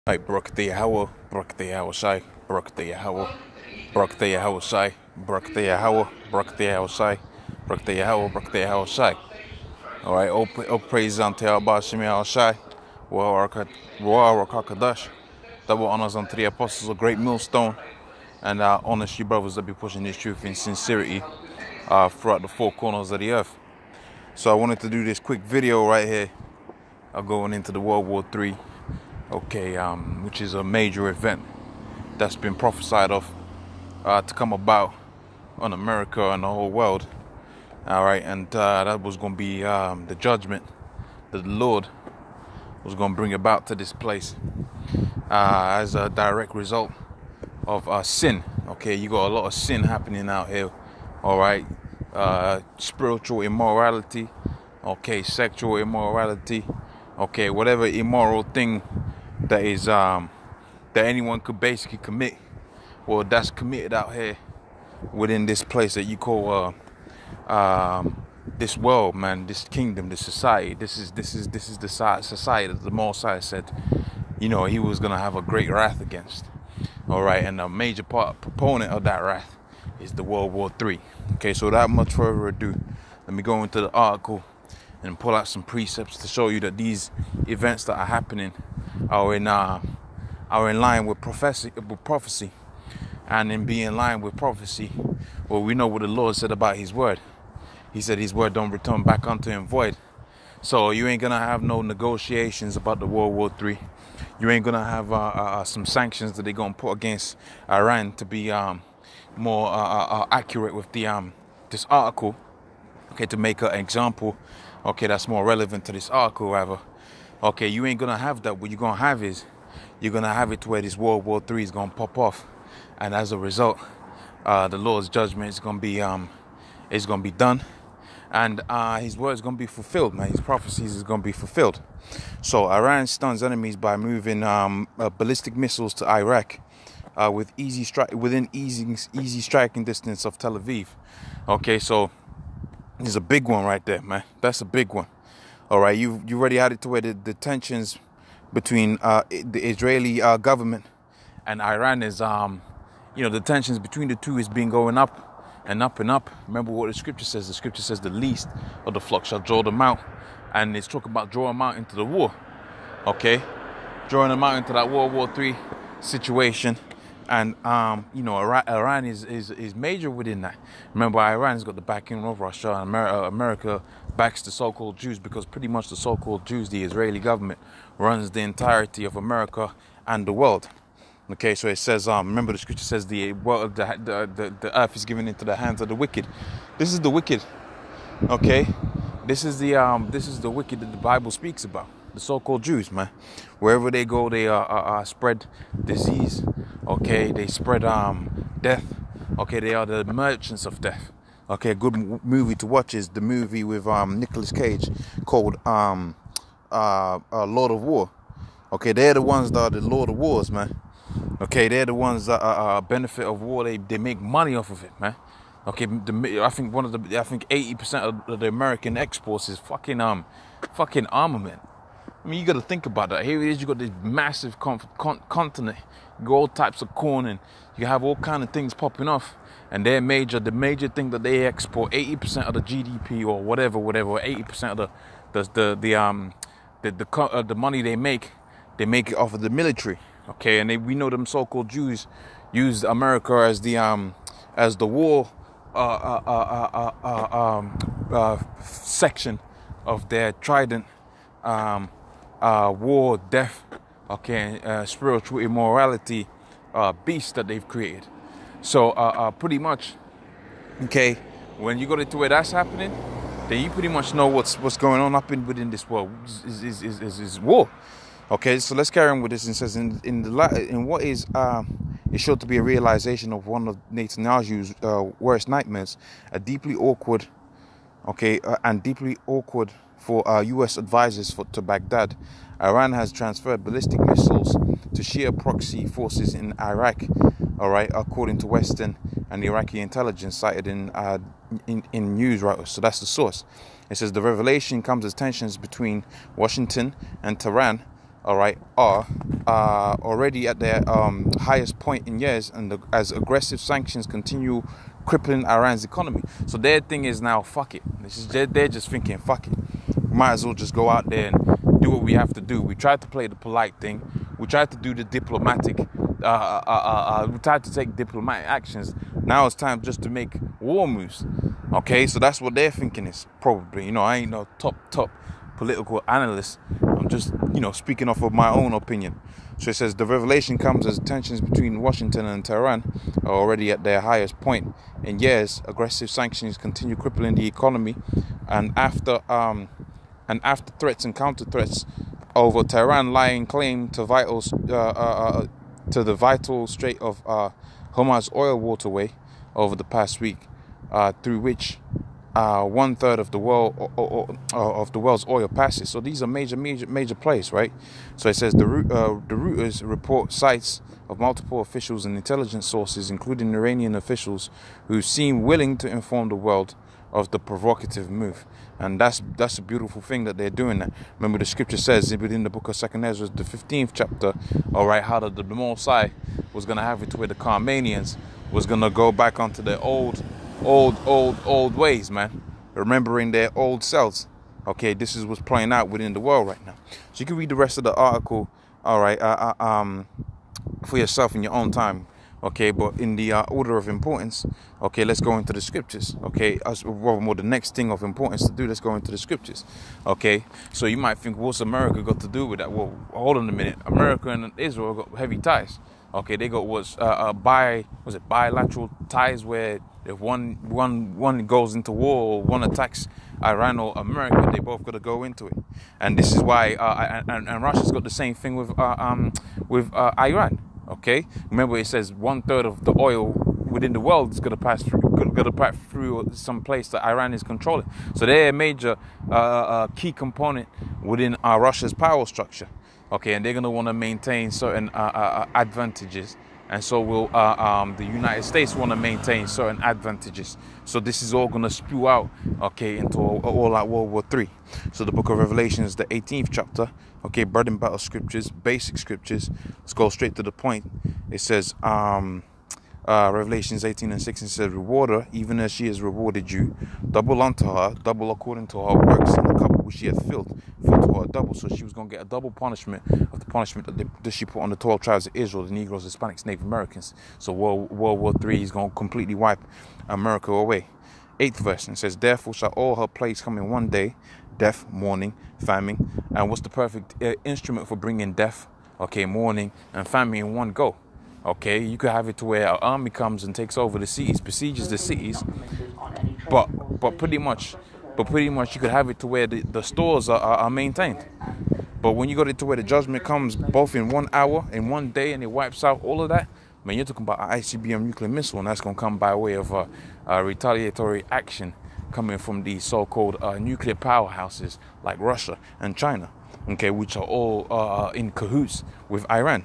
Hey, Barakatha Yahweh, Barakatha Yahweh Shai, Barakatha Yahweh, Barakatha Yahweh Shai, Barakatha Yahweh, Barakatha Yahweh Shai, Barakatha Yahweh, Barakatha Yahweh Shai. Alright, all praise unto Yahweh Shem Yahweh Shai, Ruah Rakakadash. Double honors unto the apostles of Great Millstone, and honest you brothers that be pushing this truth in sincerity throughout the four corners of the earth. So I wanted to do this quick video right here, going into the World War III. Okay, which is a major event that's been prophesied of to come about on America and the whole world. All right, and that was going to be the judgment that the Lord was going to bring about to this place as a direct result of sin. Okay, you got a lot of sin happening out here. All right, spiritual immorality. Okay, sexual immorality. Okay, whatever immoral thing that is that anyone could basically commit, or that's committed out here within this place that you call this world, man, this kingdom, this society. This is the society that the Messiah said, you know, he was gonna have a great wrath against. All right, and a major proponent of that wrath is the World War III. Okay, so without much further ado, let me go into the article and pull out some precepts to show you that these events that are happening are in line with prophecy, and in being in line with prophecy, well, we know what the Lord said about His word. He said His word don't return back unto Him void. So you ain't gonna have no negotiations about the World War III. You ain't gonna have some sanctions that they're gonna put against Iran to be more accurate with the this article. Okay, to make an example. Okay, that's more relevant to this article, rather. Okay, you ain't gonna have that. What you're gonna have is, you're gonna have it to where this World War III is gonna pop off, and as a result, the Lord's judgment is gonna be done, and His word is gonna be fulfilled, man. His prophecies is gonna be fulfilled. So Iran stuns enemies by moving ballistic missiles to Iraq within easy striking distance of Tel Aviv. Okay, so there's a big one right there, man. That's a big one. All right, you already had it to where the tensions between the Israeli government and Iran is, the tensions between the two is been going up and up and up. Remember what the scripture says. The scripture says the least of the flock shall draw them out. And it's talking about drawing them out into the war. Okay, drawing them out into that World War III situation. And Iran is major within that. Remember, Iran's got the backing of Russia, and America backs the so-called Jews, because pretty much the so-called Jews, the Israeli government, runs the entirety of America and the world. Okay, so it says, remember the scripture says the earth is given into the hands of the wicked. This is the wicked. Okay, this is the wicked that the Bible speaks about. The so-called Jews, man. Wherever they go, they spread disease. Okay, they spread death. Okay, they are the merchants of death. Okay, a good movie to watch is the movie with Nicolas Cage called Lord of War. Okay, they're the ones that are the Lord of Wars, man. Okay, they're the ones that are benefit of war. They make money off of it, man. Okay, I think 80% of the American exports is fucking armament. I mean, you got to think about that. Here it is. You got this massive continent. You got all types of corn, and you have all kind of things popping off. And the major thing that they export, 80% of the GDP or whatever, 80% of the money they make it off of the military. Okay, and we know them so-called Jews use America as the war section of their trident. War, death, okay, spiritual immorality beast that they've created. So pretty much, okay, when you go to where that's happening, then you pretty much know what's going on within this world is war. Okay, so let's carry on with this. It says in what is sure to be a realization of one of Netanyahu's worst nightmares, and deeply awkward for U.S. advisors to Baghdad. Iran has transferred ballistic missiles to Shia proxy forces in Iraq. All right, according to Western and Iraqi intelligence cited in news writers. So that's the source. It says the revelation comes as tensions between Washington and Tehran all right, are already at their highest point in years, and as aggressive sanctions continue crippling Iran's economy. So their thing is now, fuck it. They're just thinking, fuck it. We might as well just go out there and do what we have to do. We tried to play the polite thing. We tried to do the diplomatic. We tried to take diplomatic actions. Now it's time just to make war moves. Okay, so that's what they're thinking is probably. I ain't no top political analyst. I'm just, speaking off of my own opinion. So it says the revelation comes as tensions between Washington and Tehran are already at their highest point in years. Aggressive sanctions continue crippling the economy, and after threats and counter threats over Tehran laying claim to the vital Strait of Hormuz oil waterway over the past week, through which 1/3 of the world's oil passes. So these are major plays, right? So it says the Reuters report cites of multiple officials and intelligence sources, including Iranian officials, who seem willing to inform the world of the provocative move. And that's a beautiful thing that they're doing that. Remember, the scripture says within the book of 2nd Ezra, the 15th chapter, all right, how the Mosai was going to have it to where the Carmanians was going to go back onto their old ways, man, remembering their old selves. Okay, this is what's playing out within the world right now. So you can read the rest of the article, all right, for yourself in your own time. Okay, but in the order of importance, okay, let's go into the scriptures. Okay, more the next thing of importance to do, let's go into the scriptures. Okay, so you might think, what's America got to do with that? Well, hold on a minute. America and Israel got heavy ties. Okay, they got bilateral ties where if one goes into war or one attacks Iran or America, they both got to go into it. And this is why and Russia's got the same thing with Iran. Okay, remember it says 1/3 of the oil within the world is going to pass through some place that Iran is controlling. So they're a major key component within Russia's power structure. Okay, and they're going to want to maintain certain advantages, and so will the United States want to maintain certain advantages. So this is all going to spew out, okay, into all-out World War III. So the book of Revelation is the 18th chapter. Okay, bread and butter scriptures, basic scriptures. Let's go straight to the point. It says, Revelations 18:16 says, reward her, even as she has rewarded you. Double unto her, double according to her works, and the cup which she hath filled to her double. So she was going to get a double punishment of the punishment that she put on the 12 tribes of Israel, the Negroes, Hispanics, Native Americans. So World War III is going to completely wipe America away. 8th verse, and says, therefore shall all her plagues come in one day, death, mourning, famine. And what's the perfect instrument for bringing death, okay, mourning, and famine in one go? Okay, you could have it to where an army comes and takes over the cities, besieges the cities, but pretty much you could have it to where the stores are maintained. But when you got it to where the judgment comes both in 1 hour, in 1 day, and it wipes out all of that, man, you're talking about an ICBM nuclear missile, and that's going to come by way of retaliatory action coming from these so-called nuclear powerhouses like Russia and China, okay, which are all in cahoots with Iran.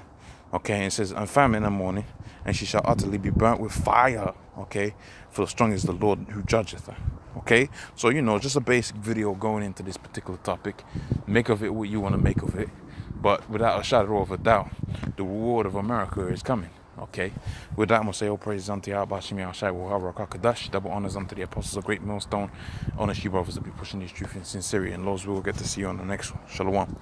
Okay, and it says, and famine in the morning, and she shall utterly be burnt with fire. Okay, for strong is the Lord who judgeth her. Okay, so just a basic video going into this particular topic. Make of it what you want to make of it, but without a shadow of a doubt, the reward of America is coming. Okay, with that, I'm going to say all praises unto Yahweh, double honors unto the apostles of Great Millstone, honest you brothers that be pushing these truth in sincerity, and Lord's will get to see you on the next one. Shalom.